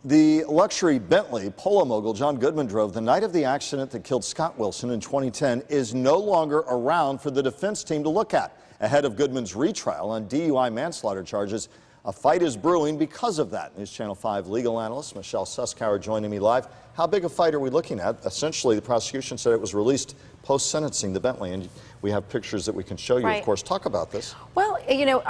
The luxury Bentley polo mogul John Goodman drove the night of the accident that killed Scott Wilson in 2010 is no longer around for the defense team to look at. Ahead of Goodman's retrial on DUI manslaughter charges, a fight is brewing because of that. News Channel 5 legal analyst Michelle Suskauer joining me live. How big a fight are we looking at? Essentially, the prosecution said it was released post-sentencing, the Bentley, and we have pictures that we can show you, of course. Talk about this. Well, you know,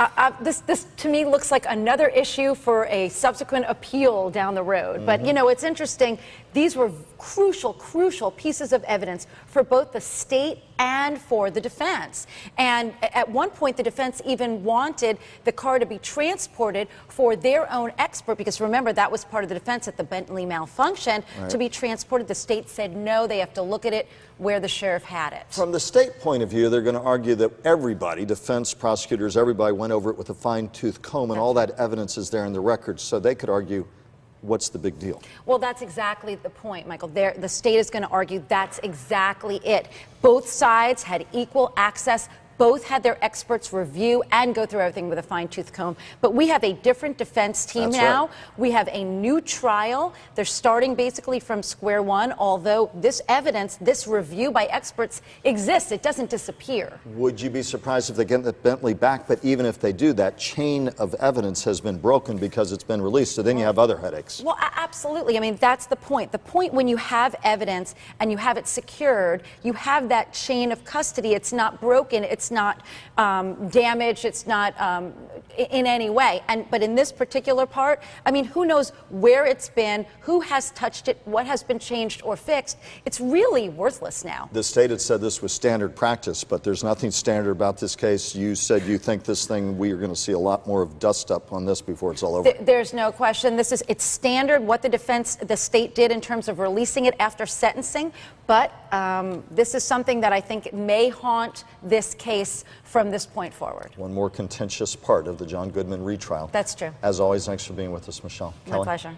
this to me looks like another issue for a subsequent appeal down the road. But, you know, it's interesting. These were crucial pieces of evidence for both the state and for the defense. And at one point, the defense even wanted the car to be transported for their own expert, because remember, that was part of the defense at the Bentley malfunction, to be transported. The state said no, they have to look at it where the sheriff had it. From the state point of view, they're going to argue that everybody, defense, prosecutors, everybody went over it with a fine-tooth comb, and all that evidence is there in the records, so they could argue, what's the big deal? Well, that's exactly the point, Michael. The state is going to argue that's exactly it. Both sides had equal access. Both had their experts review and go through everything with a fine-tooth comb. But we have a different defense team now. We have a new trial. They're starting basically from square one, although this evidence, this review by experts exists. It doesn't disappear. Would you be surprised if they get the Bentley back? But even if they do, that chain of evidence has been broken because it's been released. So then you have other headaches. Well, absolutely. I mean, that's the point. The point when you have evidence and you have it secured, you have that chain of custody. It's not broken. It's not damaged. It's not in any way. But in this particular part, I mean, who knows where it's been, who has touched it, what has been changed or fixed. It's really worthless now. The state had said this was standard practice, but there's nothing standard about this case. You said you think this thing, we are going to see a lot more of dust up on this before it's all over. There's no question. It's standard what the state did in terms of releasing it after sentencing. But this is something that I think may haunt this case from this point forward. One more contentious part of the John Goodman retrial. That's true. As always, thanks for being with us, Michelle. My pleasure.